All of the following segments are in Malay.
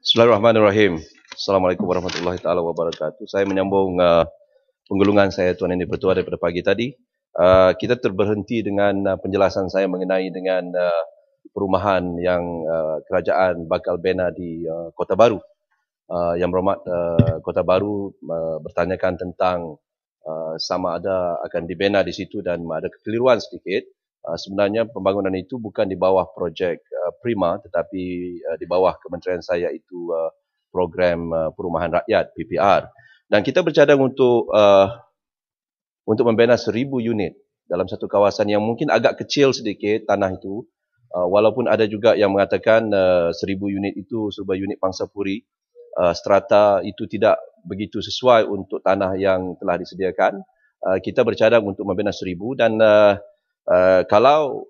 Bismillahirrahmanirrahim. Assalamualaikum warahmatullahi taala wabarakatuh. Saya menyambung penggulungan saya Tuan Yang Dipertua daripada pagi tadi. Kita terberhenti dengan penjelasan saya mengenai dengan perumahan yang kerajaan bakal bina di Kota Baru. Yang berhormat Kota Baru bertanyakan tentang sama ada akan dibina di situ dan ada kekeliruan sedikit. Sebenarnya pembangunan itu bukan di bawah projek Prima tetapi di bawah kementerian saya itu program perumahan rakyat PPR. Dan kita bercadang untuk membina 1,000 unit dalam satu kawasan yang mungkin agak kecil sedikit tanah itu. Walaupun ada juga yang mengatakan 1,000 unit itu sebuah unit pangsapuri, strata itu tidak begitu sesuai untuk tanah yang telah disediakan. Kita bercadang untuk membina 1,000 dan kalau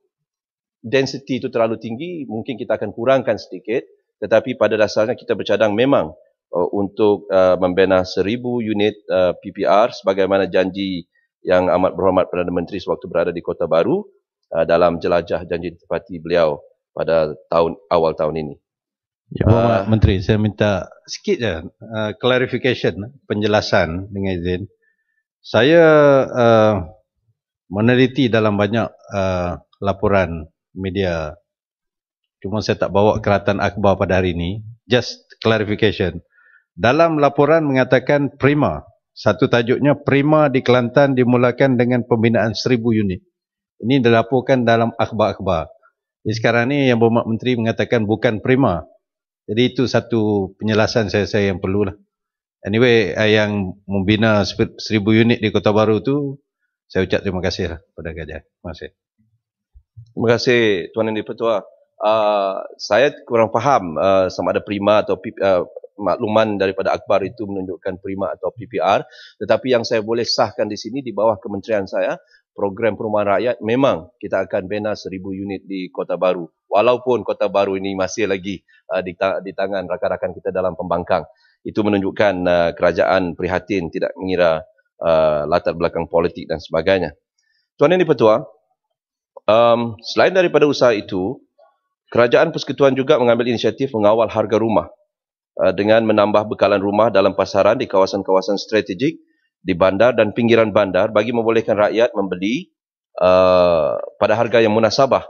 density itu terlalu tinggi, mungkin kita akan kurangkan sedikit. Tetapi pada dasarnya kita bercadang memang untuk membina 1,000 unit PPR sebagaimana janji yang amat berhormat Perdana Menteri sewaktu berada di Kota Baru dalam jelajah janji ditepati beliau pada awal tahun ini. Ya, Pak Menteri, saya minta sikit je clarification, penjelasan dengan izin. Saya meneliti dalam banyak laporan media. Cuma saya tak bawa keratan akhbar pada hari ini. Just clarification. Dalam laporan mengatakan Prima. Satu tajuknya Prima di Kelantan dimulakan dengan pembinaan 1,000 unit. Ini dilaporkan dalam akhbar-akhbar. Jadi sekarang ni yang Berhormat Menteri mengatakan bukan Prima. Jadi itu satu penjelasan saya yang perlulah. Anyway, yang membina 1,000 unit di Kota Baru tu, saya ucap terima kasih lah kepada Gajah. Terima kasih. Terima kasih Tuan Yang Dipertua. Saya kurang faham sama ada Prima atau makluman daripada akhbar itu menunjukkan Prima atau PPR. Tetapi yang saya boleh sahkan di sini di bawah kementerian saya, program perumahan rakyat memang kita akan bina 1,000 unit di Kota Baru. Walaupun Kota Baru ini masih lagi di tangan rakan-rakan kita dalam pembangkang. Itu menunjukkan kerajaan prihatin tidak mengira latar belakang politik dan sebagainya. Tuan Yang Dipertua, selain daripada usaha itu, Kerajaan Persekutuan juga mengambil inisiatif mengawal harga rumah dengan menambah bekalan rumah dalam pasaran di kawasan-kawasan strategik di bandar dan pinggiran bandar bagi membolehkan rakyat membeli pada harga yang munasabah.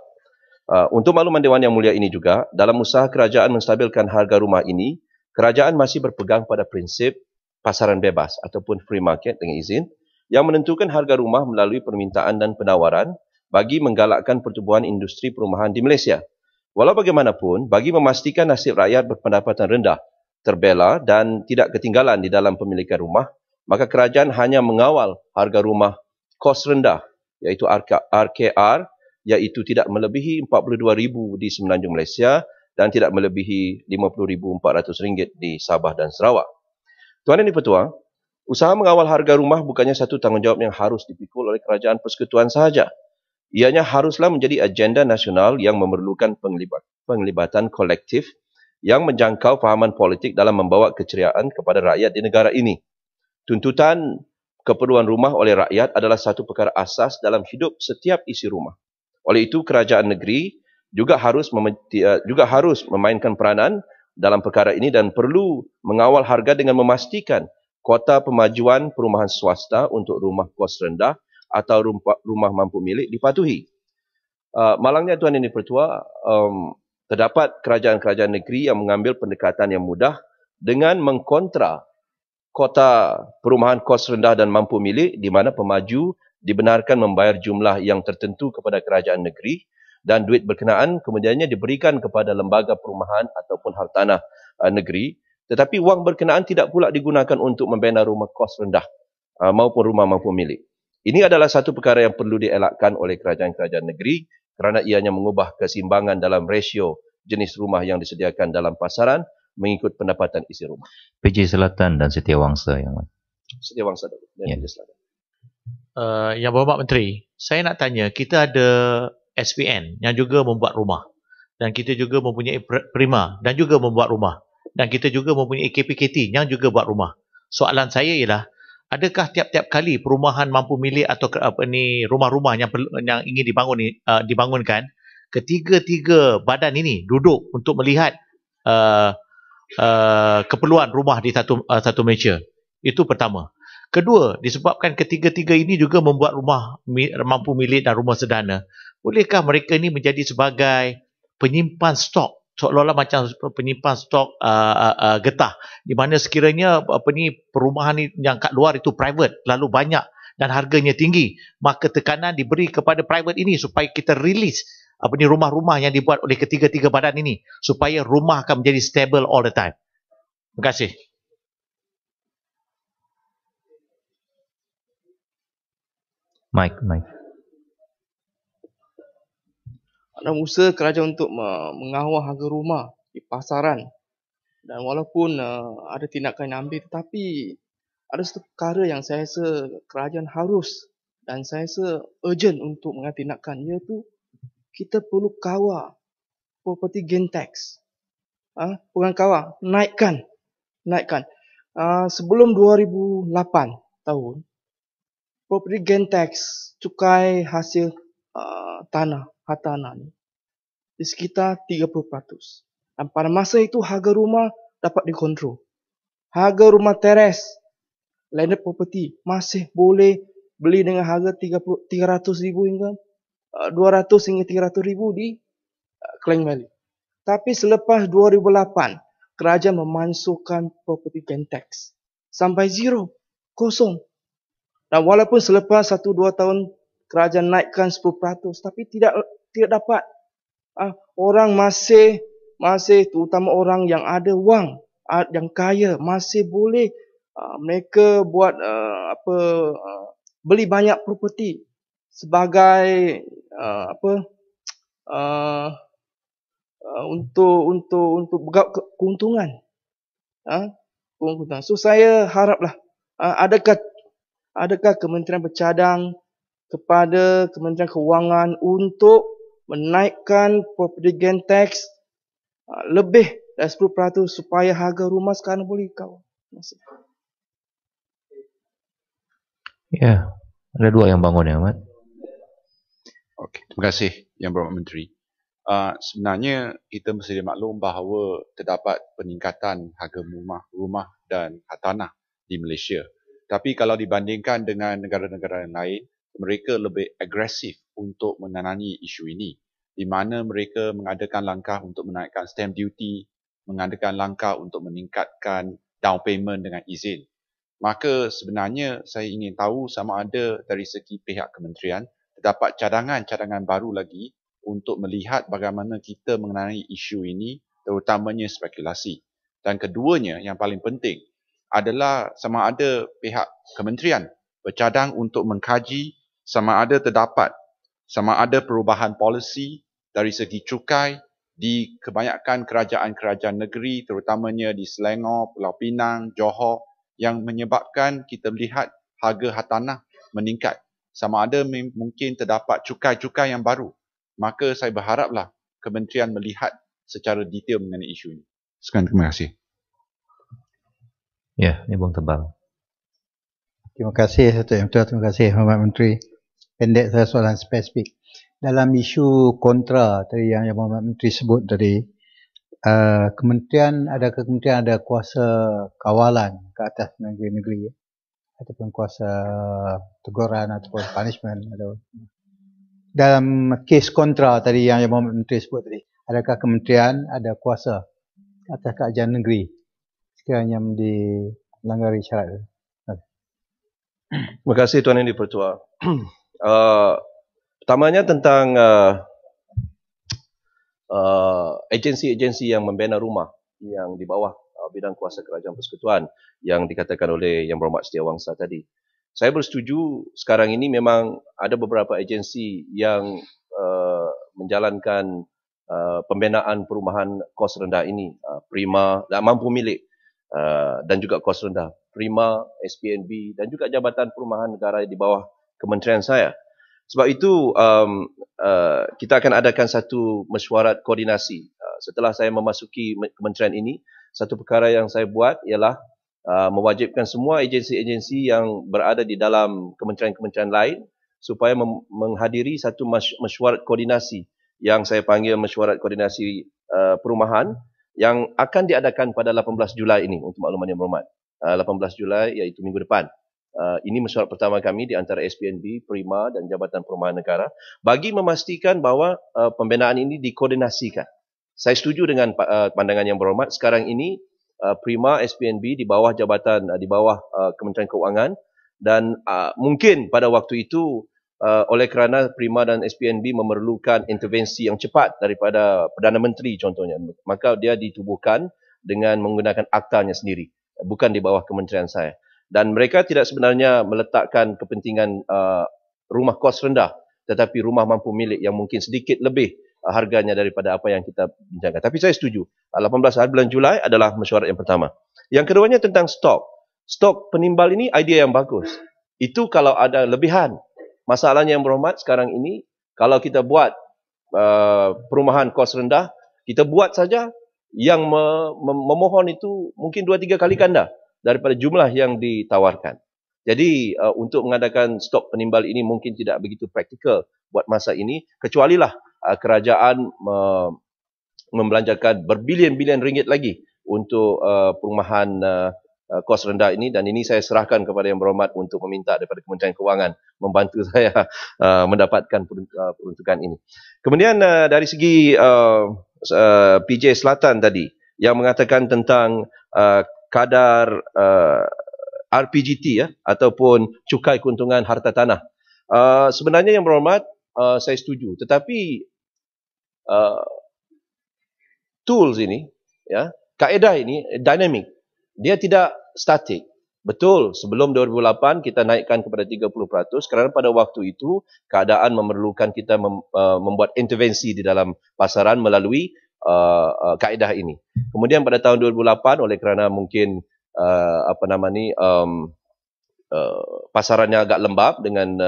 Untuk makluman Dewan Yang Mulia ini juga, dalam usaha kerajaan menstabilkan harga rumah ini, kerajaan masih berpegang pada prinsip pasaran bebas ataupun free market dengan izin yang menentukan harga rumah melalui permintaan dan penawaran bagi menggalakkan pertumbuhan industri perumahan di Malaysia. Walau bagaimanapun, bagi memastikan nasib rakyat berpendapatan rendah, terbela dan tidak ketinggalan di dalam pemilikan rumah, maka kerajaan hanya mengawal harga rumah kos rendah, iaitu RKR, iaitu tidak melebihi RM42,000 di Semenanjung Malaysia dan tidak melebihi RM50,400 di Sabah dan Sarawak. Tuan Yang Dipertua, usaha mengawal harga rumah bukannya satu tanggungjawab yang harus dipikul oleh Kerajaan Persekutuan sahaja. Ianya haruslah menjadi agenda nasional yang memerlukan penglibatan kolektif yang menjangkau fahaman politik dalam membawa keceriaan kepada rakyat di negara ini. Tuntutan keperluan rumah oleh rakyat adalah satu perkara asas dalam hidup setiap isi rumah. Oleh itu, kerajaan negeri juga harus memainkan peranan dalam perkara ini dan perlu mengawal harga dengan memastikan kuota pemajuan perumahan swasta untuk rumah kos rendah atau rumah mampu milik dipatuhi. Malangnya Tuan Yang Dipertua, terdapat kerajaan-kerajaan negeri yang mengambil pendekatan yang mudah dengan mengkontra kota perumahan kos rendah dan mampu milik di mana pemaju dibenarkan membayar jumlah yang tertentu kepada kerajaan negeri dan duit berkenaan kemudiannya diberikan kepada lembaga perumahan ataupun hartanah negeri, tetapi wang berkenaan tidak pula digunakan untuk membina rumah kos rendah maupun rumah mampu milik. Ini adalah satu perkara yang perlu dielakkan oleh kerajaan-kerajaan negeri kerana ianya mengubah keseimbangan dalam rasio jenis rumah yang disediakan dalam pasaran mengikut pendapatan isi rumah. PJ Selatan dan Setiawangsa yang Setiawangsa dan PJ Selatan. Yang Berhormat Menteri, saya nak tanya, kita ada SPN yang juga membuat rumah dan kita juga mempunyai Prima dan juga membuat rumah dan kita juga mempunyai KPKT yang juga buat rumah. Soalan saya ialah, adakah tiap-tiap kali perumahan mampu milik atau rumah-rumah yang ingin dibangunkan, ketiga-tiga badan ini duduk untuk melihat keperluan rumah di satu Malaysia. Itu pertama. Kedua, disebabkan ketiga-tiga ini juga membuat rumah mampu milik dan rumah sederhana. Bolehkah mereka ini menjadi sebagai penyimpan stok, seolah-olah macam penyimpan stok getah, di mana sekiranya perumahan ni yang kat luar itu private, lalu banyak dan harganya tinggi, maka tekanan diberi kepada private ini supaya kita release rumah-rumah yang dibuat oleh ketiga-tiga badan ini, supaya rumah akan menjadi stable all the time. Terima kasih. Mike. Dalam usaha kerajaan untuk mengawal harga rumah di pasaran, dan walaupun ada tindakan yang ambil, tetapi ada satu perkara yang saya rasa kerajaan harus dan saya rasa urgent untuk mengambil tindakan, iaitu kita perlu kawal property gain tax. Bukan kawal, naikkan. Sebelum 2008 tahun, property gain tax, cukai hasil harta tanah ni di sekitar 30%. Dan pada masa itu harga rumah dapat dikontrol. Harga rumah teres, landed property masih boleh beli dengan harga 300,000 hingga 200 hingga 300,000 di Klang Valley. Tapi selepas 2008, kerajaan memansuhkan property gain tax sampai zero, kosong. Dan walaupun selepas 1-2 tahun kerajaan naikkan 10%, tapi tidak dapat. Orang masih terutama orang yang ada wang, yang kaya, masih boleh mereka buat beli banyak properti sebagai untuk keuntungan. So saya haraplah adakah kementerian bercadang kepada Kementerian Kewangan untuk menaikkan property gain tax lebih dari 10% supaya harga rumah sekarang boleh kawal. Terima kasih. Ya, ada dua yang bangun ya, Ahmad. Okey, terima kasih Yang Berhormat Menteri. Sebenarnya kita mesti maklum bahawa terdapat peningkatan harga rumah dan tanah di Malaysia. Tapi kalau dibandingkan dengan negara-negara yang lain, mereka lebih agresif untuk menangani isu ini, di mana mereka mengadakan langkah untuk menaikkan stamp duty, mengadakan langkah untuk meningkatkan down payment dengan izin. Maka sebenarnya saya ingin tahu sama ada dari segi pihak kementerian terdapat cadangan baru lagi untuk melihat bagaimana kita mengenai isu ini, terutamanya spekulasi. Dan keduanya yang paling penting adalah sama ada pihak kementerian bercadang untuk mengkaji sama ada perubahan polisi dari segi cukai di kebanyakan kerajaan-kerajaan negeri, terutamanya di Selangor, Pulau Pinang, Johor, yang menyebabkan kita melihat harga hartanah meningkat. Sama ada mungkin terdapat cukai-cukai yang baru. Maka saya berharaplah kementerian melihat secara detail mengenai isu ini. Sekian, terima kasih. Ya, ini Bung Tebal. Terima kasih, terima kasih Hormat Menteri. Pendek saya soalan spesifik. Dalam isu kontra tadi yang Hormat Menteri sebut tadi, kementerian ada kuasa kawalan ke atas negeri-negeri ataupun kuasa teguran ataupun punishment dalam kes kontra tadi yang Hormat Menteri sebut tadi, adakah kementerian ada kuasa atas kerajaan negeri sekiranya dilanggar syarat? Terima kasih Tuan Yang di-Pertua. Pertamanya tentang agensi-agensi yang membina rumah yang di bawah bidang kuasa kerajaan persekutuan yang dikatakan oleh Yang Berhormat Setiawangsa tadi. Saya bersetuju sekarang ini memang ada beberapa agensi yang menjalankan pembinaan perumahan kos rendah ini, Prima dan mampu milik dan juga kos rendah, Prima, SPNB dan juga Jabatan Perumahan Negara di bawah kementerian saya. Sebab itu kita akan adakan satu mesyuarat koordinasi. Setelah saya memasuki kementerian ini, satu perkara yang saya buat ialah mewajibkan semua agensi-agensi yang berada di dalam kementerian-kementerian lain supaya menghadiri satu mesyuarat koordinasi yang saya panggil mesyuarat koordinasi perumahan yang akan diadakan pada 18 Julai ini untuk makluman yang berhormat. 18 Julai iaitu minggu depan. Ini mesyuarat pertama kami di antara SPNB, Prima dan Jabatan Perumahan Negara bagi memastikan bahawa pembinaan ini dikoordinasikan. Saya setuju dengan pandangan yang berhormat. Sekarang ini Prima, SPNB di bawah jabatan, di bawah Kementerian Keuangan, dan mungkin pada waktu itu oleh kerana Prima dan SPNB memerlukan intervensi yang cepat daripada Perdana Menteri contohnya, maka dia ditubuhkan dengan menggunakan aktanya sendiri, bukan di bawah kementerian saya. Dan mereka tidak sebenarnya meletakkan kepentingan rumah kos rendah, tetapi rumah mampu milik yang mungkin sedikit lebih harganya daripada apa yang kita bincangkan. Tapi saya setuju, 18 bulan Julai adalah mesyuarat yang pertama. Yang keduanya tentang stok. Stok penimbal ini idea yang bagus. Itu kalau ada lebihan. Masalahnya yang berhormat sekarang ini, kalau kita buat perumahan kos rendah, kita buat saja yang memohon itu mungkin 2-3 kali ganda daripada jumlah yang ditawarkan. Jadi untuk mengadakan stok penimbal ini mungkin tidak begitu praktikal buat masa ini, kecualilah kerajaan membelanjakan berbilion-bilion ringgit lagi untuk perumahan kos rendah ini, dan ini saya serahkan kepada yang berhormat untuk meminta daripada Kementerian Keuangan membantu saya mendapatkan peruntukan ini. Kemudian dari segi PJ Selatan tadi yang mengatakan tentang kadar RPGT ataupun cukai keuntungan harta tanah. Sebenarnya yang berhormat, saya setuju, tetapi tools ini, kaedah ini dynamic. Dia tidak statik. Betul, sebelum 2008 kita naikkan kepada 30% kerana pada waktu itu keadaan memerlukan kita membuat intervensi di dalam pasaran melalui kaedah ini. Kemudian pada tahun 2008 oleh kerana mungkin pasarannya agak lembab dengan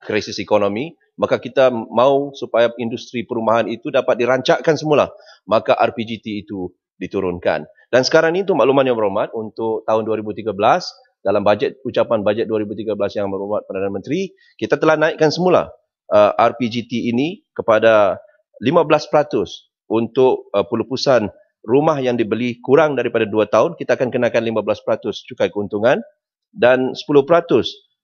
krisis ekonomi, maka kita mahu supaya industri perumahan itu dapat dirancakkan semula, maka RPGT itu diturunkan. Dan sekarang ini untuk makluman yang berhormat, untuk tahun 2013 dalam ucapan bajet 2013 yang berhormat Perdana Menteri, kita telah naikkan semula RPGT ini kepada 15% untuk pelupusan rumah yang dibeli kurang daripada 2 tahun, kita akan kenakan 15% cukai keuntungan, dan 10%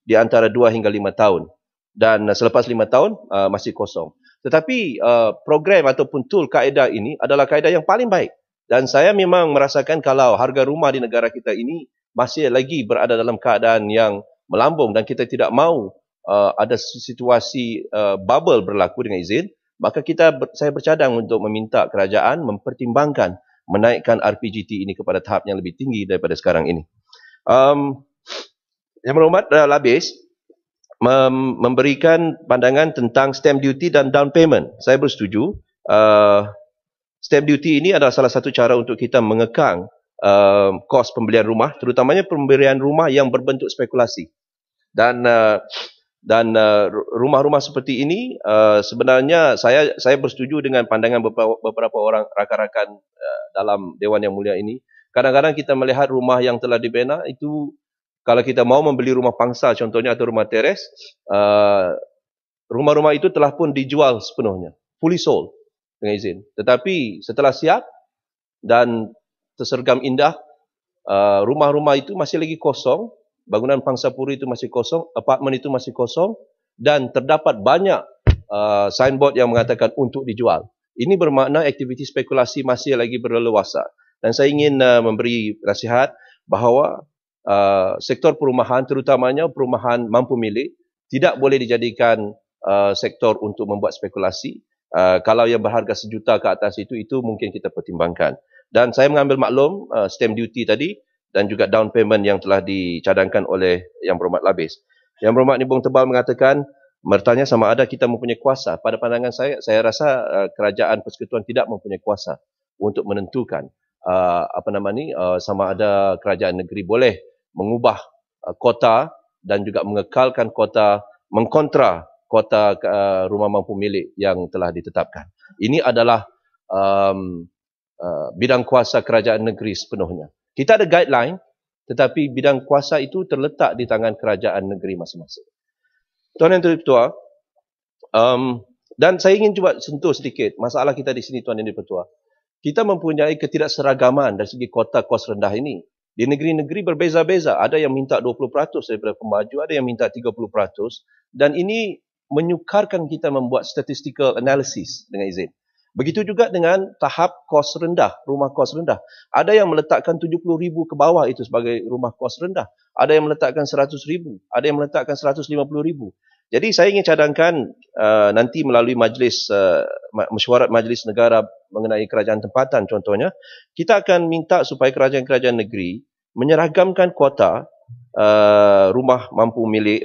di antara 2 hingga 5 tahun. Dan selepas 5 tahun masih kosong. Tetapi program ataupun tool kaedah ini adalah kaedah yang paling baik. Dan saya memang merasakan kalau harga rumah di negara kita ini masih lagi berada dalam keadaan yang melambung dan kita tidak mahu ada situasi bubble berlaku dengan izin, maka saya bercadang untuk meminta kerajaan mempertimbangkan menaikkan RPGT ini kepada tahap yang lebih tinggi daripada sekarang ini. Yang berhormat Labis memberikan pandangan tentang stamp duty dan down payment. Saya bersetuju. Stamp duty ini adalah salah satu cara untuk kita mengekang kos pembelian rumah, terutamanya pembelian rumah yang berbentuk spekulasi. Dan rumah-rumah seperti ini sebenarnya saya bersetuju dengan pandangan beberapa orang rakan-rakan dalam Dewan Yang Mulia ini. Kadang-kadang kita melihat rumah yang telah dibina itu, kalau kita mau membeli rumah pangsa contohnya atau rumah teres, rumah-rumah itu telah pun dijual sepenuhnya, fully sold dengan izin. Tetapi setelah siap dan tersergam indah, rumah-rumah itu masih lagi kosong, bangunan pangsa puri itu masih kosong, apartmen itu masih kosong, dan terdapat banyak signboard yang mengatakan untuk dijual. Ini bermakna aktiviti spekulasi masih lagi berleluasa. Dan saya ingin memberi nasihat bahawa sektor perumahan, terutamanya perumahan mampu milik, tidak boleh dijadikan sektor untuk membuat spekulasi. Kalau yang berharga sejuta ke atas itu mungkin kita pertimbangkan. Dan saya mengambil maklum stamp duty tadi dan juga down payment yang telah dicadangkan oleh Yang Berhormat Labis. Yang Berhormat Nibong Tebal mengatakan, bertanya sama ada kita mempunyai kuasa. Pada pandangan saya rasa kerajaan persekutuan tidak mempunyai kuasa untuk menentukan sama ada kerajaan negeri boleh mengubah kota dan juga mengekalkan kota, mengkontra kota rumah mampu milik yang telah ditetapkan. Ini adalah bidang kuasa kerajaan negeri sepenuhnya. Kita ada guideline, tetapi bidang kuasa itu terletak di tangan kerajaan negeri masing-masing. Tuan Yang Dipertua, dan saya ingin cuba sentuh sedikit masalah kita di sini, Tuan Yang Dipertua. kita mempunyai ketidakseragaman dari segi kuota kos rendah ini. Di negeri-negeri berbeza-beza. Ada yang minta 20% daripada pemaju, ada yang minta 30%. Dan ini menyukarkan kita membuat statistical analysis dengan izin. Begitu juga dengan tahap kos rendah, rumah kos rendah. Ada yang meletakkan 70,000 ke bawah itu sebagai rumah kos rendah. Ada yang meletakkan 100,000, ada yang meletakkan 150,000. Jadi saya ingin cadangkan nanti melalui mesyuarat Majlis Negara mengenai kerajaan tempatan contohnya, kita akan minta supaya kerajaan-kerajaan negeri menyeragamkan kuota rumah mampu milik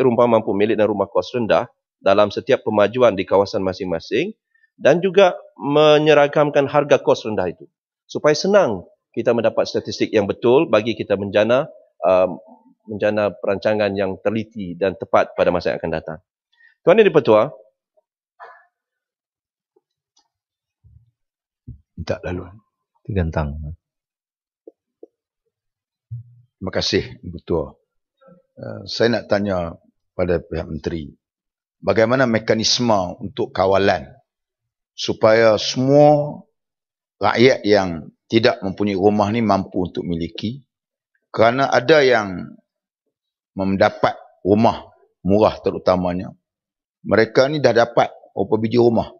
dan rumah kos rendah dalam setiap pemajuan di kawasan masing-masing dan juga menyeragamkan harga kos rendah itu supaya senang kita mendapat statistik yang betul bagi kita menjana perancangan yang teliti dan tepat pada masa yang akan datang. Tuan Yang di-Pertua, minta laluan. Gantang. Terima kasih, Ketua. Saya nak tanya pada pihak menteri, bagaimana mekanisme untuk kawalan supaya semua rakyat yang tidak mempunyai rumah ni mampu untuk miliki, kerana ada yang mendapat rumah murah terutamanya, mereka ni dah dapat berapa biji rumah,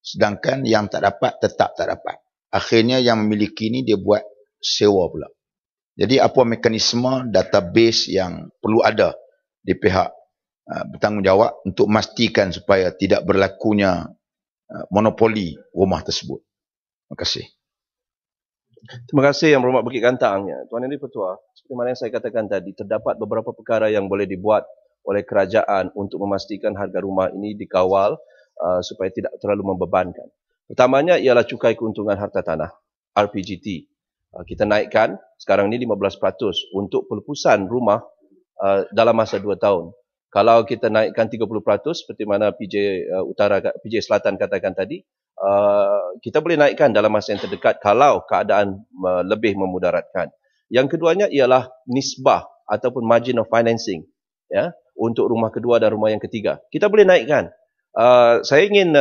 sedangkan yang tak dapat tetap tak dapat. Akhirnya yang memiliki ni dia buat sewa pula. Jadi apa mekanisme database yang perlu ada di pihak bertanggungjawab untuk memastikan supaya tidak berlakunya monopoli rumah tersebut. Terima kasih. Terima kasih Yang Berhormat Bukit Gantang. Tuan Yang di-Pertua, seperti mana yang saya katakan tadi, terdapat beberapa perkara yang boleh dibuat oleh kerajaan untuk memastikan harga rumah ini dikawal supaya tidak terlalu membebankan. Pertamanya ialah cukai keuntungan harta tanah, RPGT. Kita naikkan sekarang ini 15% untuk pelepasan rumah dalam masa 2 tahun. Kalau kita naikkan 30% seperti mana PJ Selatan katakan tadi, kita boleh naikkan dalam masa yang terdekat kalau keadaan lebih memudaratkan. Yang keduanya ialah nisbah ataupun margin of financing, ya, untuk rumah kedua dan rumah yang ketiga. Kita boleh naikkan. Saya ingin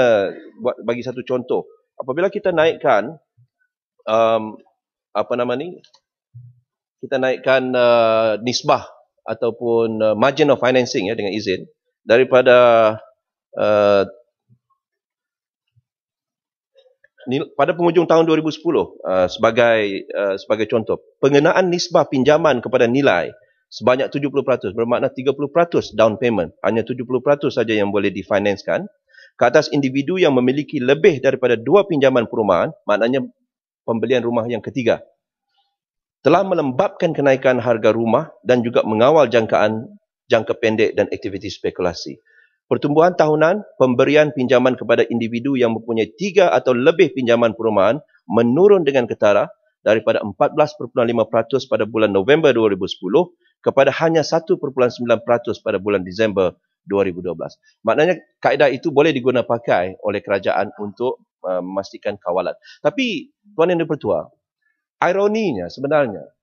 bagi satu contoh. Apabila kita naikkan kita naikkan nisbah ataupun margin of financing, ya, dengan izin daripada pada penghujung tahun 2010 sebagai contoh, pengenaan nisbah pinjaman kepada nilai sebanyak 70%, bermakna 30% down payment, hanya 70% saja yang boleh difinancekan ke atas individu yang memiliki lebih daripada 2 pinjaman perumahan, maknanya pembelian rumah yang ketiga, telah melembabkan kenaikan harga rumah dan juga mengawal jangka pendek dan aktiviti spekulasi. Pertumbuhan tahunan pemberian pinjaman kepada individu yang mempunyai 3 atau lebih pinjaman perumahan menurun dengan ketara daripada 14.5% pada bulan November 2010 kepada hanya 1.9% pada bulan Disember 2012. Maknanya kaedah itu boleh diguna pakai oleh kerajaan untuk memastikan kawalan. Tapi Tuan Yang di-Pertua, ironinya sebenarnya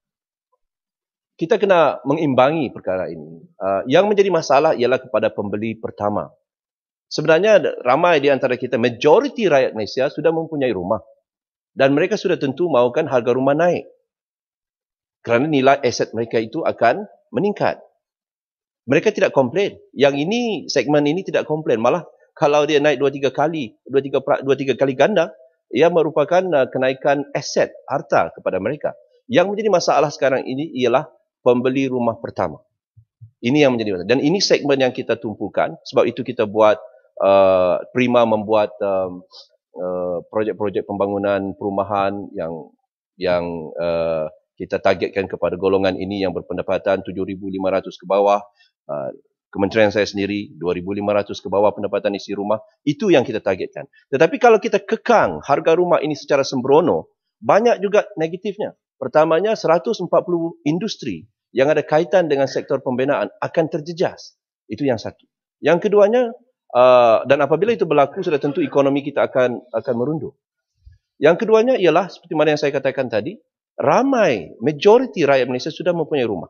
kita kena mengimbangi perkara ini. Yang menjadi masalah ialah kepada pembeli pertama. Sebenarnya ramai di antara kita, majoriti rakyat Malaysia sudah mempunyai rumah. Dan mereka sudah tentu mahukan harga rumah naik. Kerana nilai aset mereka itu akan meningkat. Mereka tidak komplain. Yang ini, segmen ini tidak komplain. Malah kalau dia naik 2-3 kali ganda, ia merupakan kenaikan aset, harta kepada mereka. Yang menjadi masalah sekarang ini ialah pembeli rumah pertama. Ini yang menjadi masalah. Dan ini segmen yang kita tumpukan. Sebab itu kita buat, Prima membuat projek-projek pembangunan perumahan yang kita targetkan kepada golongan ini yang berpendapatan 7,500 ke bawah. Kementerian saya sendiri 2,500 ke bawah pendapatan isi rumah. Itu yang kita targetkan. Tetapi kalau kita kekang harga rumah ini secara sembrono, banyak juga negatifnya. Pertamanya, 140 industri yang ada kaitan dengan sektor pembinaan akan terjejas. Itu yang satu. Yang keduanya, dan apabila itu berlaku, sudah tentu ekonomi kita akan merunduk. Yang keduanya ialah, seperti mana yang saya katakan tadi, ramai, majoriti rakyat Malaysia sudah mempunyai rumah.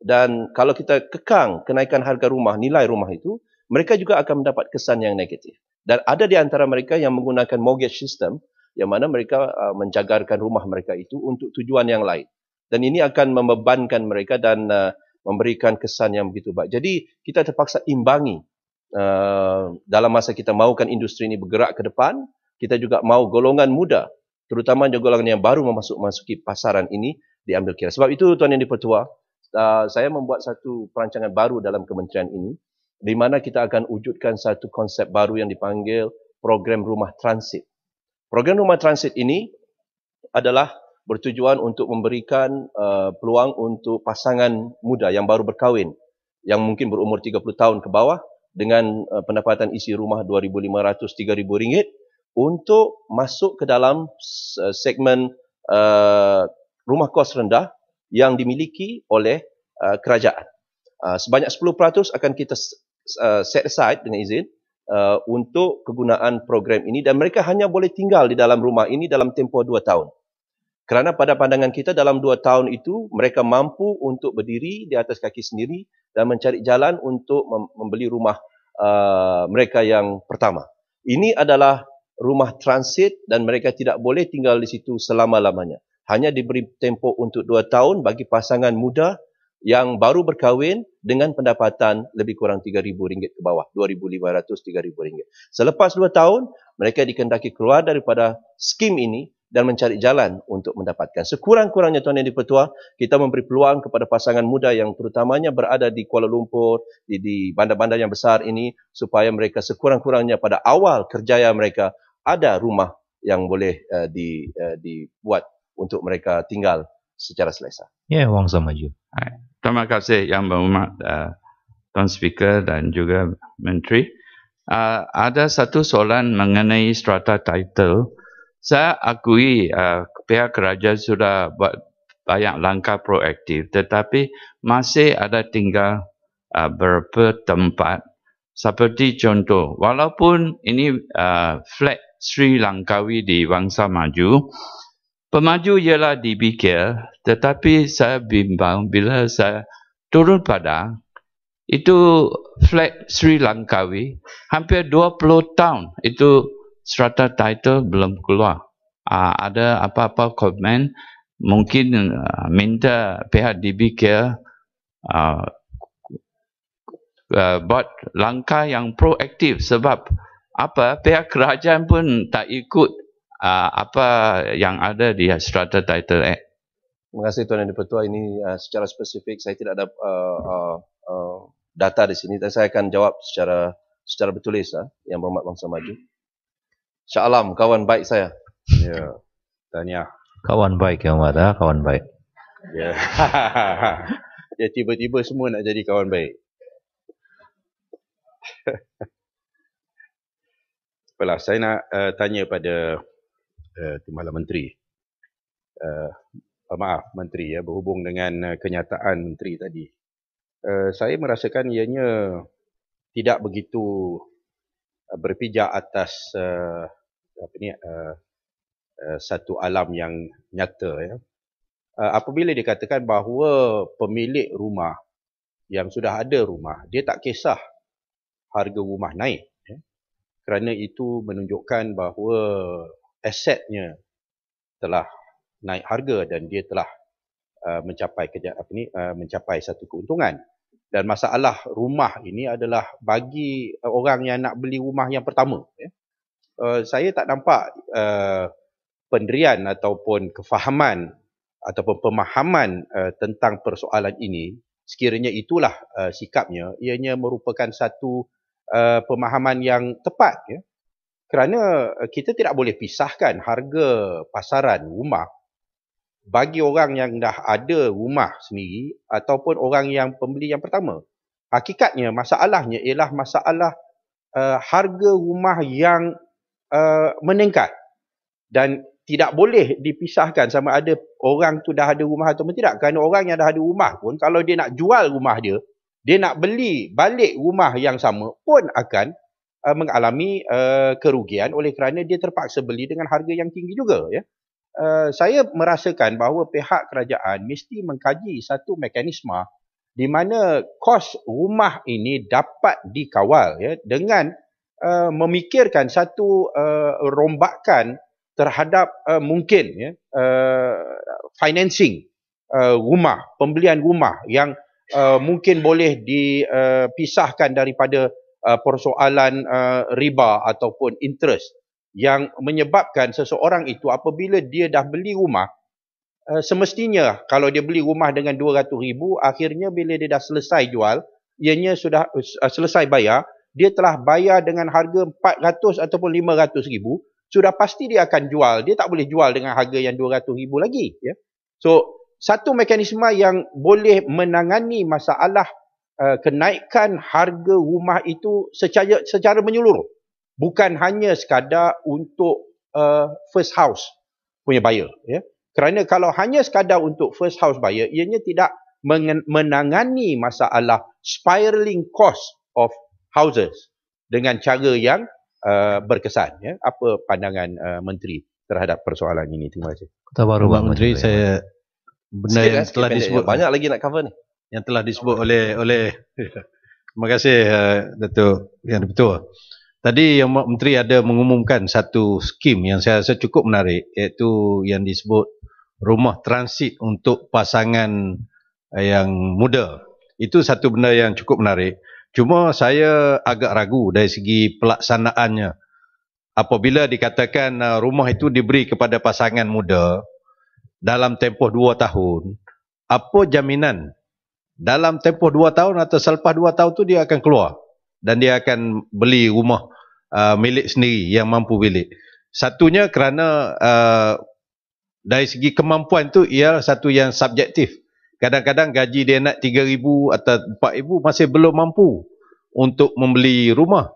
Dan kalau kita kekang kenaikan harga rumah, nilai rumah itu, mereka juga akan mendapat kesan yang negatif. Dan ada di antara mereka yang menggunakan mortgage system yang mana mereka menjagarkan rumah mereka itu untuk tujuan yang lain. Dan ini akan membebankan mereka dan memberikan kesan yang begitu baik. Jadi kita terpaksa imbangi dalam masa kita mahukan industri ini bergerak ke depan, kita juga mahu golongan muda, terutama golongan yang baru memasuki pasaran ini diambil kira. Sebab itu Tuan Yang di-Pertua, saya membuat satu perancangan baru dalam kementerian ini, di mana kita akan wujudkan satu konsep baru yang dipanggil program rumah transit. Program rumah transit ini adalah bertujuan untuk memberikan peluang untuk pasangan muda yang baru berkahwin, yang mungkin berumur 30 tahun ke bawah, dengan pendapatan isi rumah RM2,500-3,000 untuk masuk ke dalam segmen rumah kos rendah yang dimiliki oleh kerajaan. Sebanyak 10% akan kita set aside dengan izin untuk kegunaan program ini, dan mereka hanya boleh tinggal di dalam rumah ini dalam tempoh 2 tahun. Kerana pada pandangan kita dalam 2 tahun itu mereka mampu untuk berdiri di atas kaki sendiri dan mencari jalan untuk membeli rumah mereka yang pertama. Ini adalah rumah transit dan mereka tidak boleh tinggal di situ selama-lamanya. Hanya diberi tempoh untuk 2 tahun bagi pasangan muda yang baru berkahwin dengan pendapatan lebih kurang RM3,000 ke bawah, RM2,500-3,000. Selepas 2 tahun, mereka dikehendaki keluar daripada skim ini dan mencari jalan untuk mendapatkan. Sekurang-kurangnya Tuan Yang di-Pertua, kita memberi peluang kepada pasangan muda yang terutamanya berada di Kuala Lumpur, di bandar-bandar yang besar ini, supaya mereka sekurang-kurangnya pada awal kerjaya mereka ada rumah yang boleh dibuat untuk mereka tinggal secara selesa. Ya, Wang Samaju. Terima kasih Yang Berhormat Tuan Speaker dan juga Menteri. Ada satu soalan mengenai strata title. Saya akui pihak kerajaan sudah buat banyak langkah proaktif, tetapi masih ada tinggal beberapa tempat. Seperti contoh, walaupun ini flat Sri Langkawi di Wangsa Maju, pemaju ialah DBK, tetapi saya bimbang bila saya turun Padang, itu flat Sri Langkawi, hampir 20 tahun itu strata title belum keluar. Ada apa-apa komen, mungkin minta pihak DBK buat langkah yang proaktif, sebab pihak kerajaan pun tak ikut apa yang ada di Strata Title Act. Terima kasih Tuan Yang di-Pertua. Ini secara spesifik saya tidak ada data di sini, dan saya akan jawab secara bertulis Yang Berhormat Bangsa Maju. Shah Alam, kawan baik saya. Ya, tahniah. Kawan baik Yang Berhormat, kawan baik. Ya. Ya, tiba-tiba semua nak jadi kawan baik. Apalah, saya nak tanya pada Timbalan Menteri. Maaf, Menteri, berhubung dengan kenyataan Menteri tadi. Saya merasakan ianya tidak begitu berpijak atas satu alam yang nyata. Ya. Apabila dikatakan bahawa pemilik rumah yang sudah ada rumah, dia tak kisah harga rumah naik. Ya. Kerana itu menunjukkan bahawa asetnya telah naik harga dan dia telah mencapai satu keuntungan. Dan masalah rumah ini adalah bagi orang yang nak beli rumah yang pertama. Ya. Saya tak nampak pendirian ataupun kefahaman ataupun pemahaman tentang persoalan ini. Sekiranya itulah sikapnya, ianya merupakan satu pemahaman yang tepat. Ya. Kerana kita tidak boleh pisahkan harga pasaran rumah bagi orang yang dah ada rumah sendiri ataupun orang yang pembeli yang pertama. Hakikatnya masalahnya ialah masalah harga rumah yang meningkat dan tidak boleh dipisahkan sama ada orang tu dah ada rumah atau tidak. Kerana orang yang dah ada rumah pun kalau dia nak jual rumah dia nak beli balik rumah yang sama pun akan mengalami kerugian oleh kerana dia terpaksa beli dengan harga yang tinggi juga. Ya. Saya merasakan bahawa pihak kerajaan mesti mengkaji satu mekanisme di mana kos rumah ini dapat dikawal, ya, dengan memikirkan satu rombakan terhadap mungkin financing rumah, pembelian rumah yang mungkin boleh dipisahkan daripada persoalan riba ataupun interest yang menyebabkan seseorang itu apabila dia dah beli rumah, semestinya kalau dia beli rumah dengan 200,000, akhirnya bila dia dah selesai jual, ianya sudah selesai bayar, dia telah bayar dengan harga 400 ataupun 500,000, sudah pasti dia akan jual. Dia tak boleh jual dengan harga yang 200,000 lagi. Ya. So, satu mekanisme yang boleh menangani masalah kenaikan harga rumah itu secara menyeluruh. Bukan hanya sekadar untuk first house punya buyer. Ya. Kerana kalau hanya sekadar untuk first house buyer, ianya tidak menangani masalah spiraling cost of houses dengan cara yang berkesan. Ya. Apa pandangan Menteri terhadap persoalan ini? Terima kasih. Kota Baru Pak Menteri, saya benda yang telah disebut, banyak lagi nak cover ni. Yang telah disebut oleh terima kasih Datuk Yang Dipertua. Tadi Yang Menteri ada mengumumkan satu skim yang saya rasa cukup menarik, iaitu yang disebut rumah transit untuk pasangan yang muda. Itu satu benda yang cukup menarik. Cuma saya agak ragu dari segi pelaksanaannya. Apabila dikatakan rumah itu diberi kepada pasangan muda dalam tempoh 2 tahun, apa jaminan dalam tempoh 2 tahun atau selepas 2 tahun tu dia akan keluar dan dia akan beli rumah milik sendiri yang mampu milik. Satunya kerana dari segi kemampuan tu ialah satu yang subjektif. Kadang-kadang gaji dia nak 3,000 atau 4,000 masih belum mampu untuk membeli rumah.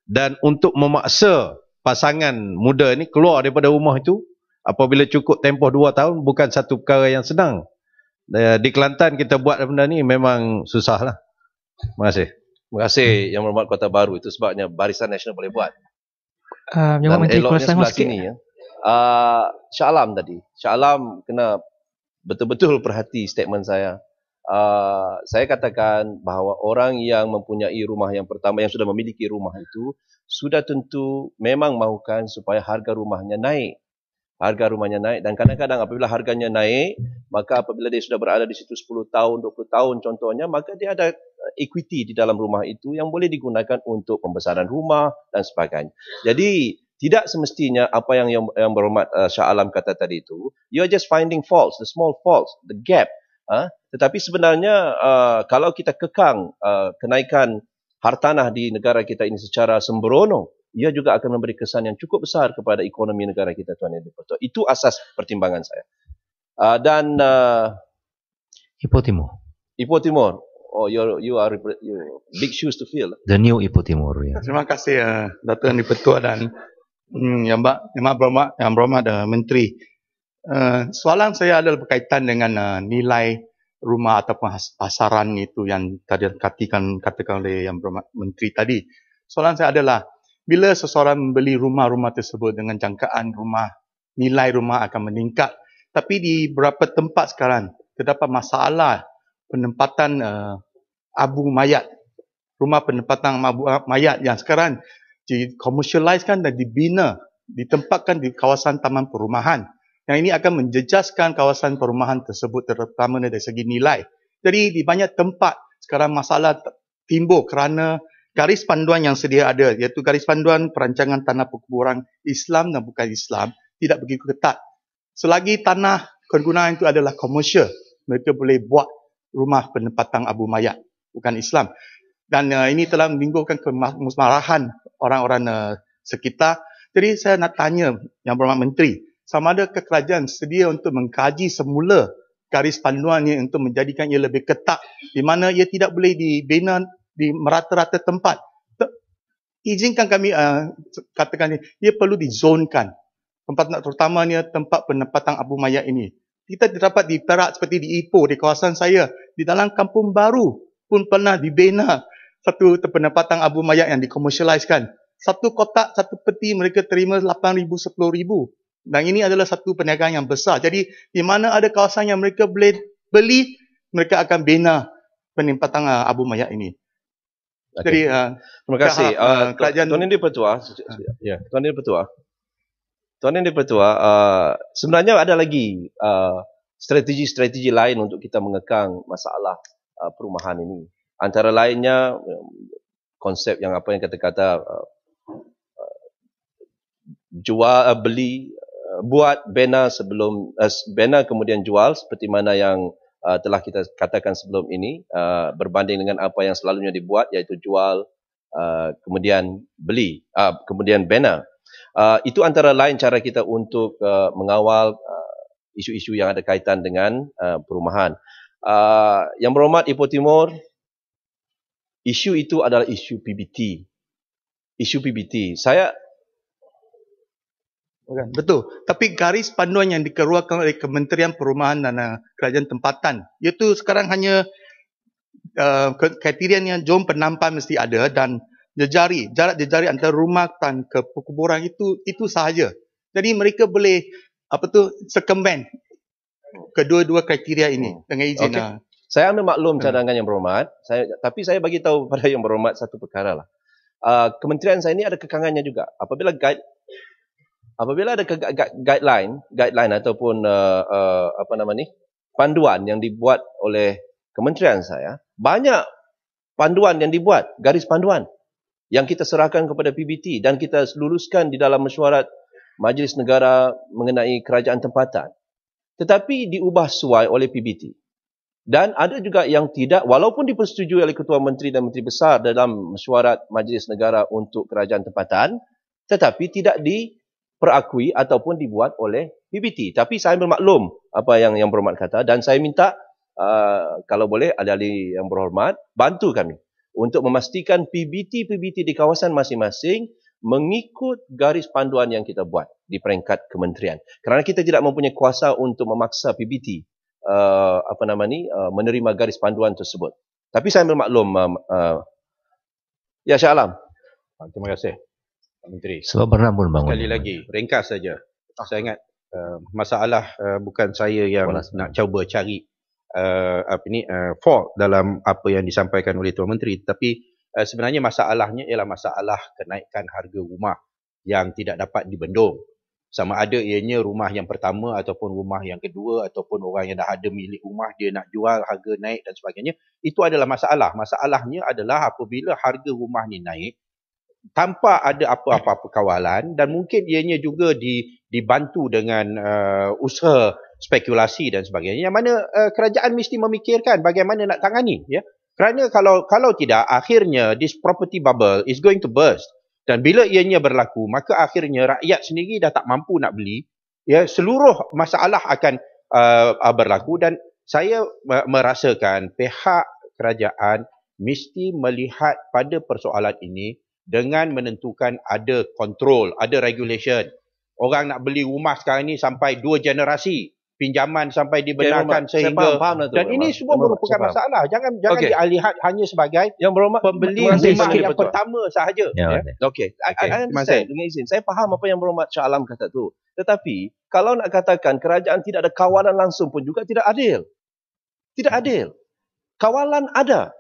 Dan untuk memaksa pasangan muda ni keluar daripada rumah itu apabila cukup tempoh 2 tahun bukan satu perkara yang senang. Di Kelantan kita buat benda ni memang susah lah. Terima kasih. Terima kasih Yang Berhormat Kota Baru. Itu sebabnya Barisan Nasional boleh buat. Yang Dan eloknya sebelah sikit. sini. Shah Alam tadi. Shah Alam kena betul-betul perhati statement saya. Saya katakan bahawa orang yang mempunyai rumah yang pertama, yang sudah memiliki rumah itu, sudah tentu memang mahukan supaya harga rumahnya naik. Harga rumahnya naik, dan kadang-kadang apabila harganya naik, maka apabila dia sudah berada di situ 10 tahun, 20 tahun contohnya, maka dia ada equity di dalam rumah itu yang boleh digunakan untuk pembesaran rumah dan sebagainya. Jadi tidak semestinya apa yang Berhormat Shah Alam kata tadi itu, you are just finding faults, the small faults, the gap. Tetapi sebenarnya kalau kita kekang kenaikan hartanah di negara kita ini secara sembrono, ia juga akan memberi kesan yang cukup besar kepada ekonomi negara kita, Tuan Yang Dipertua. Itu asas pertimbangan saya. Dan Ipoh Timur. Ipoh Timur. Oh, you are big shoes to fill. The new Ipoh Timur. Ya. Terima kasih Datuk Yang Dipertua dan Yang Berhormat Menteri. Soalan saya adalah berkaitan dengan nilai rumah ataupun pasaran itu yang tadi katakan oleh Yang Berhormat Menteri tadi. Soalan saya adalah, bila seseorang membeli rumah-rumah tersebut dengan jangkaan rumah, nilai rumah akan meningkat. Tapi di beberapa tempat sekarang, terdapat masalah penempatan abu mayat. Rumah penempatan abu mayat yang sekarang dikomersialiskan dan dibina, ditempatkan di kawasan taman perumahan. Yang ini akan menjejaskan kawasan perumahan tersebut terutama dari segi nilai. Jadi di banyak tempat sekarang masalah timbul kerana garis panduan yang sedia ada, iaitu garis panduan perancangan tanah perkuburan Islam dan bukan Islam, tidak begitu ketat. Selagi tanah kegunaan itu adalah komersial, mereka boleh buat rumah penempatan abu mayat, bukan Islam. Dan ini telah menimbulkan kemarahan orang-orang sekitar. Jadi saya nak tanya Yang Berhormat Menteri, sama ada kerajaan sedia untuk mengkaji semula garis panduan ini untuk menjadikan ia lebih ketat, di mana ia tidak boleh dibina di merata-rata tempat. Izinkan kami katakan ia perlu dizonkan. Tempat terutamanya tempat penempatan abu mayat ini. Kita terdapat di Perak seperti di Ipoh, di kawasan saya, di dalam kampung baru pun pernah dibina satu penempatan abu mayat yang dikomersialiskan. Satu kotak, satu peti mereka terima 8,000, 10,000. Dan ini adalah satu perniagaan yang besar. Jadi di mana ada kawasan yang mereka boleh beli, mereka akan bina penempatan abu mayat ini. Okay. Jadi terima kasih. kerajaan Tuan Yang Dipertua, ya, Tuan Yang Dipertua. Tuan Yang Dipertua, sebenarnya ada lagi strategi-strategi lain untuk kita mengekang masalah perumahan ini. Antara lainnya konsep yang apa yang kata-kata jual, beli, buat bena sebelum bena kemudian jual, seperti mana yang telah kita katakan sebelum ini, berbanding dengan apa yang selalunya dibuat, iaitu jual, kemudian beli, kemudian bena. Itu antara lain cara kita untuk mengawal isu-isu yang ada kaitan dengan perumahan. Yang berhormat Ipoh Timur, isu itu adalah isu PBT. Isu PBT. Betul. Tapi garis panduan yang dikeluarkan oleh Kementerian Perumahan dan Kerajaan Tempatan, iaitu sekarang hanya kriterianya jom penampan mesti ada dan jarak jejari antara rumah dan ke perkuburan itu sahaja. Jadi mereka boleh circumvent kedua-dua kriteria ini dengan izin. Okay. Saya ambil maklum cadangan Yang Berhormat, tapi saya bagi tahu pada Yang Berhormat satu perkara lah. Kementerian saya ini ada kekangannya juga. Apabila ada guideline ataupun panduan yang dibuat oleh kementerian saya, banyak panduan yang dibuat, garis panduan yang kita serahkan kepada PBT dan kita luluskan di dalam mesyuarat Majlis Negara mengenai kerajaan tempatan. Tetapi diubah suai oleh PBT. Dan ada juga yang tidak, walaupun dipersetujui oleh Ketua Menteri dan Menteri Besar dalam mesyuarat Majlis Negara untuk kerajaan tempatan, tetapi tidak diperakui ataupun dibuat oleh PBT. Tapi saya bermaklum apa yang Berhormat kata dan saya minta kalau boleh ahli-ahli Yang Berhormat bantu kami untuk memastikan PBT di kawasan masing-masing mengikut garis panduan yang kita buat di peringkat kementerian. Kerana kita tidak mempunyai kuasa untuk memaksa PBT menerima garis panduan tersebut. Tapi saya bermaklum. Ya, Syah Alam. Terima kasih Pak Menteri. Sebab bernambun bangun. Sekali lagi, ringkas saja. Saya ingat masalah bukan saya yang nak cuba cari fault dalam apa yang disampaikan oleh Tuan Menteri, tapi sebenarnya masalahnya ialah masalah kenaikan harga rumah yang tidak dapat dibendung. Sama ada ianya rumah yang pertama ataupun rumah yang kedua ataupun orang yang dah ada milik rumah dia nak jual, harga naik dan sebagainya. Itu adalah masalah. Masalahnya adalah apabila harga rumah ni naik tanpa ada apa-apa kawalan dan mungkin ianya juga dibantu dengan usaha spekulasi dan sebagainya, yang mana kerajaan mesti memikirkan bagaimana nak tangani, ya. Kerana kalau tidak, akhirnya this property bubble is going to burst. Dan bila ianya berlaku, maka akhirnya rakyat sendiri dah tak mampu nak beli, ya, seluruh masalah akan berlaku. Dan saya merasakan pihak kerajaan mesti melihat pada persoalan ini dengan menentukan ada kontrol, ada regulation. Orang nak beli rumah sekarang ni sampai 2 generasi. Pinjaman sampai dibenarkan sehingga faham dan ini semua merupakan masalah. Jangan dilihat hanya sebagai pembeli rumah yang pertama sahaja. Okey, dengan izin saya faham apa yang Berhormat Shah Alam kata tu. Tetapi kalau nak katakan kerajaan tidak ada kawalan langsung pun juga tidak adil. Tidak adil. Kawalan ada.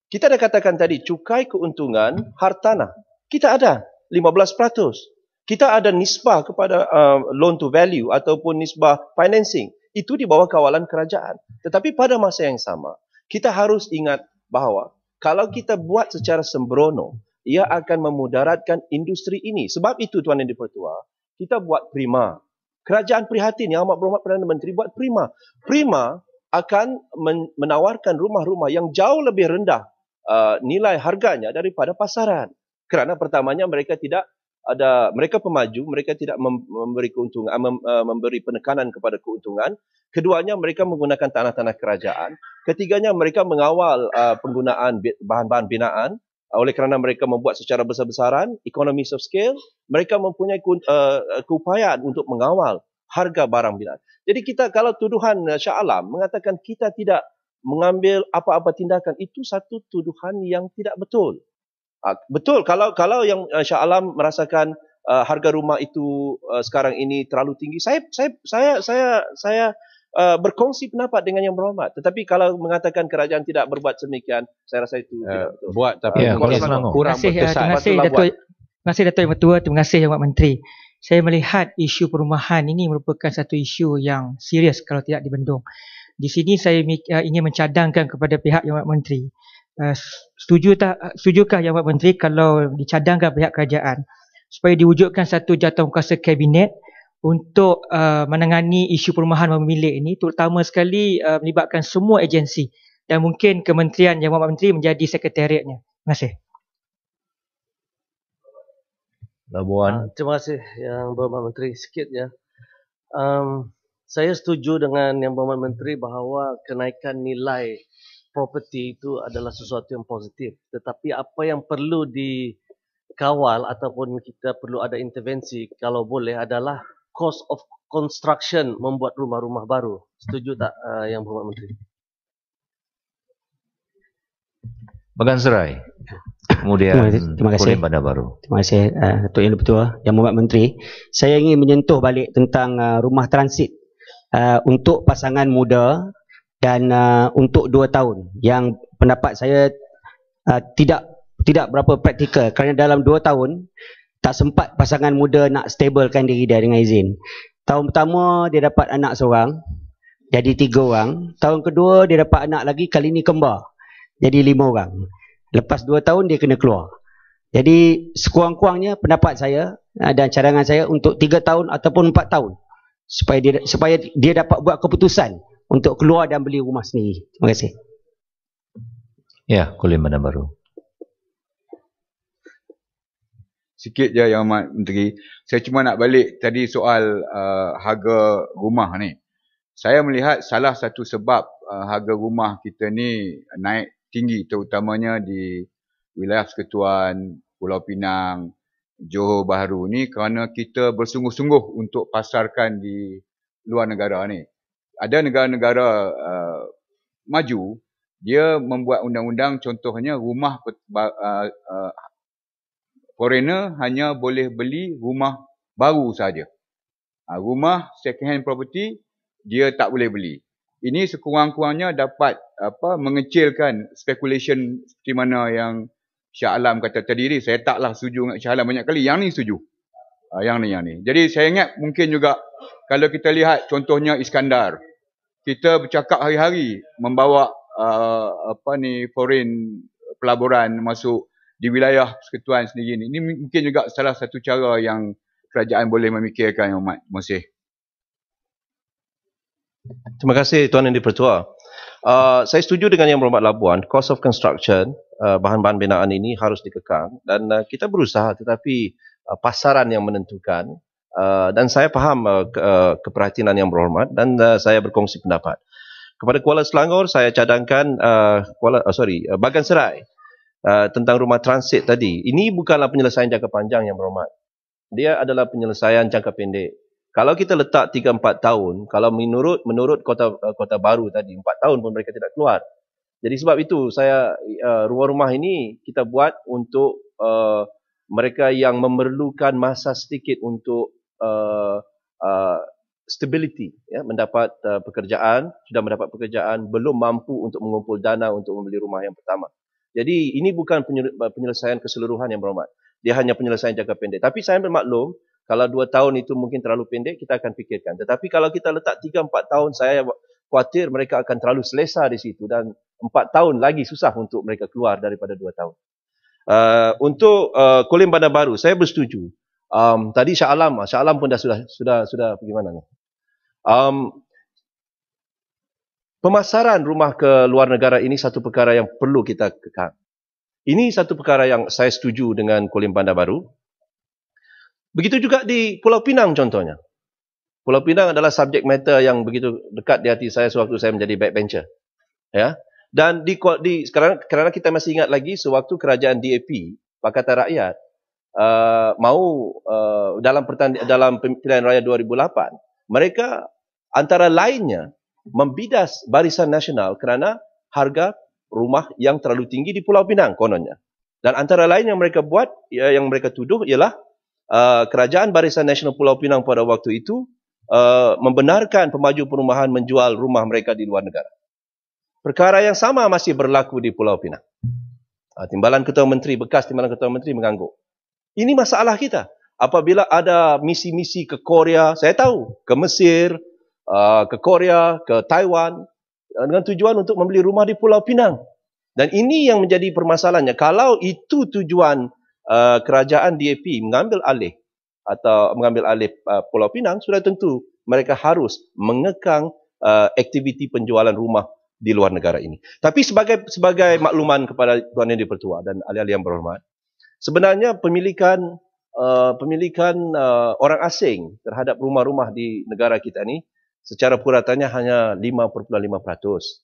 Kita dah katakan tadi cukai keuntungan hartanah. Kita ada 15%. Kita ada nisbah kepada loan to value ataupun nisbah financing. Itu di bawah kawalan kerajaan. Tetapi pada masa yang sama, kita harus ingat bahawa kalau kita buat secara sembrono, ia akan memudaratkan industri ini. Sebab itu Tuan Yang Dipertua, kita buat prima. Kerajaan prihatin, Yang Amat Berhormat Perdana Menteri buat prima. Prima akan menawarkan rumah-rumah yang jauh lebih rendah nilai harganya daripada pasaran. Kerana pertamanya mereka pemaju, mereka tidak memberi keuntungan, memberi penekanan kepada keuntungan. Keduanya, mereka menggunakan tanah-tanah kerajaan. Ketiganya, mereka mengawal penggunaan bahan-bahan binaan. Oleh kerana mereka membuat secara besar-besaran, economies of scale, mereka mempunyai keupayaan untuk mengawal harga barang binaan. Jadi kita, kalau tuduhan Shah Alam mengatakan kita tidak mengambil apa-apa tindakan, itu satu tuduhan yang tidak betul. Betul, kalau yang Shah Alam merasakan harga rumah itu sekarang ini terlalu tinggi, saya berkongsi pendapat dengan Yang Berhormat. Tetapi kalau mengatakan kerajaan tidak berbuat sedemikian, saya rasa itu tidak betul. Buat tapi kurang berkesan. Terima kasih Datuk Yang Bertua, terima kasih Yang Berhormat Menteri. saya melihat isu perumahan ini merupakan satu isu yang serius kalau tidak dibendung. Di sini saya ingin mencadangkan kepada pihak Yang Berhormat Menteri. Setujukah Yang Berhormat Menteri kalau dicadangkan pihak kerajaan supaya diwujudkan satu jawatankuasa kabinet untuk menangani isu perumahan pemilik ini, terutama sekali melibatkan semua agensi dan mungkin kementerian Yang Berhormat Menteri menjadi sekretariatnya. Terima kasih. Labuan. Terima kasih Yang Berhormat Menteri. Sikit ya. Saya setuju dengan Yang Berhormat Menteri bahawa kenaikan nilai properti itu adalah sesuatu yang positif. Tetapi apa yang perlu dikawal ataupun kita perlu ada intervensi kalau boleh adalah cost of construction membuat rumah-rumah baru. Setuju tak Yang Berhormat Menteri? Bagan Serai. Kemudian terima kasih. Kulim Bandar Baru. Terima kasih Datuk Yang Dipertua, Yang Berhormat Menteri. Saya ingin menyentuh balik tentang rumah transit untuk pasangan muda dan untuk 2 tahun. Yang pendapat saya tidak berapa praktikal kerana dalam 2 tahun tak sempat pasangan muda nak stablekan diri dia dengan izin. Tahun pertama dia dapat anak seorang, jadi 3 orang. Tahun kedua dia dapat anak lagi, kali ni kembar, jadi 5 orang. Lepas 2 tahun dia kena keluar. Jadi sekurang-kurangnya pendapat saya dan cadangan saya untuk 3 tahun ataupun 4 tahun supaya dia dapat buat keputusan untuk keluar dan beli rumah sendiri. Terima kasih. Ya, Kulim Bandar Baru. Sikit je Yang Berhormat Menteri. Saya cuma nak balik tadi soal harga rumah ni. Saya melihat salah satu sebab harga rumah kita ni naik tinggi, terutamanya di wilayah Persekutuan, Pulau Pinang, Johor Bahru ni, kerana kita bersungguh-sungguh untuk pasarkan di luar negara ni. Ada negara-negara maju, dia membuat undang-undang, contohnya rumah foreigner hanya boleh beli rumah baru saja. Rumah second hand property dia tak boleh beli. Ini sekurang-kurangnya dapat mengecilkan speculation seperti mana yang Shah Alam kata tadi. Saya taklah setuju dengan Shah Alam banyak kali. Yang ni setuju. Yang ni. Jadi saya ingat mungkin juga kalau kita lihat contohnya Iskandar. Kita bercakap hari-hari membawa foreign pelaburan masuk di wilayah Persekutuan sendiri ni. Ini mungkin juga salah satu cara yang kerajaan boleh memikirkan, Yang Berhormat. Terima kasih. Terima kasih Tuan Yang Dipertua. Saya setuju dengan Yang Berhormat Labuan. Cost of construction, bahan-bahan binaan ini harus dikekang dan kita berusaha, tetapi pasaran yang menentukan. Dan saya faham keperhatian Yang Berhormat dan saya berkongsi pendapat. Kepada Kuala Selangor, saya cadangkan Bagan Serai tentang rumah transit tadi. Ini bukanlah penyelesaian jangka panjang, Yang Berhormat. Dia adalah penyelesaian jangka pendek. Kalau kita letak 3-4 tahun, kalau menurut kota baru tadi, 4 tahun pun mereka tidak keluar. Jadi sebab itu saya rumah-rumah ini kita buat untuk mereka yang memerlukan masa sedikit untuk stability, ya, mendapat pekerjaan, sudah mendapat pekerjaan, belum mampu untuk mengumpul dana untuk membeli rumah yang pertama. Jadi ini bukan penyelesaian keseluruhan, Yang Berhormat. Dia hanya penyelesaian jangka pendek. Tapi saya bermaklum, kalau 2 tahun itu mungkin terlalu pendek, kita akan fikirkan. Tetapi kalau kita letak 3-4 tahun, saya khawatir mereka akan terlalu selesa di situ dan 4 tahun lagi susah untuk mereka keluar daripada 2 tahun. Untuk Kulim Bandar Baru, saya bersetuju. Tadi Shah Alam pun sudah pergi mana? Pemasaran rumah ke luar negara ini satu perkara yang perlu kita kekang. Ini satu perkara yang saya setuju dengan Kulim Bandar Baru. Begitu juga di Pulau Pinang contohnya. Pulau Pinang adalah subjek matter yang begitu dekat di hati saya sewaktu saya menjadi backbencher. Ya. Dan sekarang kerana kita masih ingat lagi sewaktu kerajaan DAP, Pakatan Rakyat, dalam pilihan raya 2008, mereka antara lainnya membidas Barisan Nasional kerana harga rumah yang terlalu tinggi di Pulau Pinang kononnya. Dan antara lain yang mereka buat, yang mereka tuduh ialah kerajaan Barisan Nasional Pulau Pinang pada waktu itu membenarkan pemaju perumahan menjual rumah mereka di luar negara. Perkara yang sama masih berlaku di Pulau Pinang. Bekas Timbalan Ketua Menteri mengangguk. Ini masalah kita. apabila ada misi-misi ke Korea, saya tahu, ke Mesir, ke Korea, ke Taiwan, dengan tujuan untuk membeli rumah di Pulau Pinang. Dan ini yang menjadi permasalahannya. Kalau itu tujuan kerajaan DAP mengambil alih Pulau Pinang, sudah tentu mereka harus mengekang aktiviti penjualan rumah di luar negara ini. Tapi sebagai makluman kepada Tuan Yang di-Pertua dan ahli-ahli yang berhormat, sebenarnya pemilikan orang asing terhadap rumah-rumah di negara kita ini secara puratannya hanya 5.5%,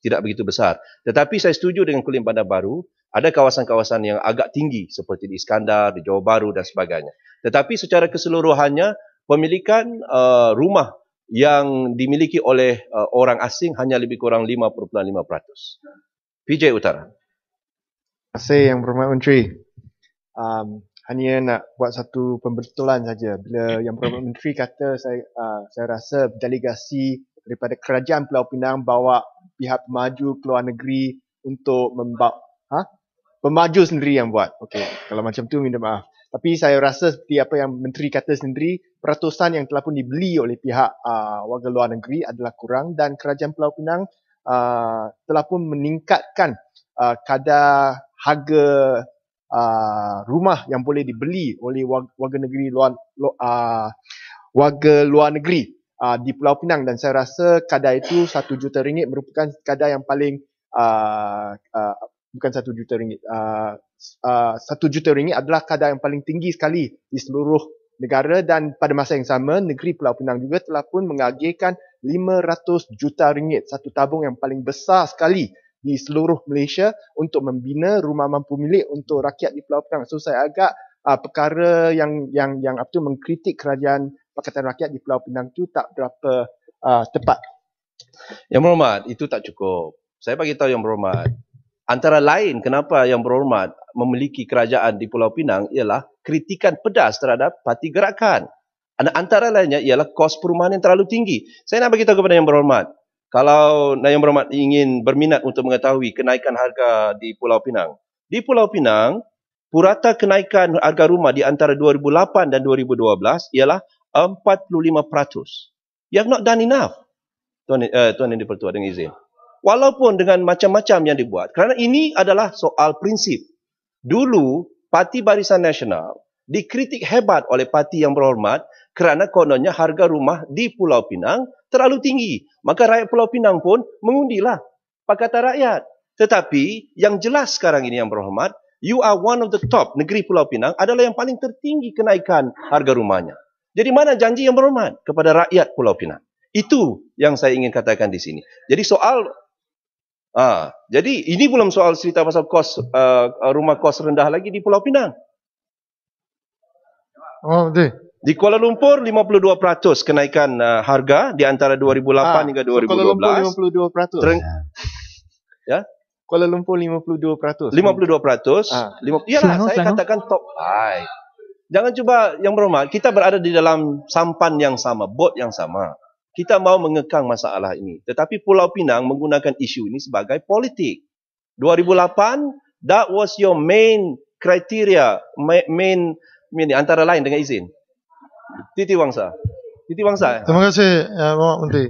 tidak begitu besar. Tetapi saya setuju dengan Kulim Bandar Baru, ada kawasan-kawasan yang agak tinggi seperti di Iskandar, di Johor Bahru dan sebagainya. Tetapi secara keseluruhannya, pemilikan rumah yang dimiliki oleh orang asing hanya lebih kurang 5.5%. PJ Utara. Terima kasih Yang Berhormat Menteri. Hanya nak buat satu pembetulan saja. Bila Yang Berhormat Menteri kata saya rasa delegasi daripada Kerajaan Pulau Pinang bawa pihak pemaju keluar negeri untuk pemaju sendiri yang buat. Okey, kalau macam tu minta maaf. Tapi saya rasa seperti apa yang Menteri kata sendiri, peratusan yang telah pun dibeli oleh pihak warga luar negeri adalah kurang dan Kerajaan Pulau Pinang telah pun meningkatkan kadar harga rumah yang boleh dibeli oleh warga luar negeri di Pulau Pinang, dan saya rasa kadar itu RM1 juta merupakan kadar yang paling bukan RM1 juta, RM1 juta adalah kadar yang paling tinggi sekali di seluruh negara, dan pada masa yang sama negeri Pulau Pinang juga telah pun mengagihkan RM500 juta, satu tabung yang paling besar sekali di seluruh Malaysia untuk membina rumah mampu milik untuk rakyat di Pulau Pinang. So saya agak perkara yang mengkritik kerajaan Pakatan Rakyat di Pulau Pinang itu tak berapa tepat. Yang Berhormat, itu tak cukup. Saya bagi tahu Yang Berhormat, antara lain kenapa Yang Berhormat memiliki kerajaan di Pulau Pinang ialah kritikan pedas terhadap parti gerakan. Antara lainnya ialah kos perumahan yang terlalu tinggi. Saya nak bagi tahu kepada Yang Berhormat, kalau Yang Berhormat ingin berminat untuk mengetahui kenaikan harga di Pulau Pinang. Di Pulau Pinang, purata kenaikan harga rumah di antara 2008 dan 2012 ialah 45%. You have not done enough, Tuan Yang di-Pertua, dengan izin. Walaupun dengan macam-macam yang dibuat. Kerana ini adalah soal prinsip. Dulu, Parti Barisan Nasional dikritik hebat oleh Parti Yang Berhormat kerana kononnya harga rumah di Pulau Pinang terlalu tinggi. Maka rakyat Pulau Pinang pun mengundilah Pakatan Rakyat. Tetapi yang jelas sekarang ini Yang Berhormat, you are one of the top. Negeri Pulau Pinang adalah yang paling tertinggi kenaikan harga rumahnya. Jadi mana janji Yang Berhormat kepada rakyat Pulau Pinang? Itu yang saya ingin katakan di sini. Jadi jadi ini belum soal cerita pasal rumah kos rendah lagi di Pulau Pinang. Oh, betul. Di Kuala Lumpur 52% kenaikan harga di antara 2008 hingga 2012. Kuala Lumpur 52%. Ya? Kuala Lumpur 52%. 52%. Iyalah, saya katakan top 5. Jangan cuba Yang Berhormat, kita berada di dalam sampan yang sama, bot yang sama. Kita mahu mengekang masalah ini. Tetapi Pulau Pinang menggunakan isu ini sebagai politik. 2008, that was your main criteria, main antara lain dengan izin. Titi Wangsa. Terima kasih, Yang Berhormat Menteri.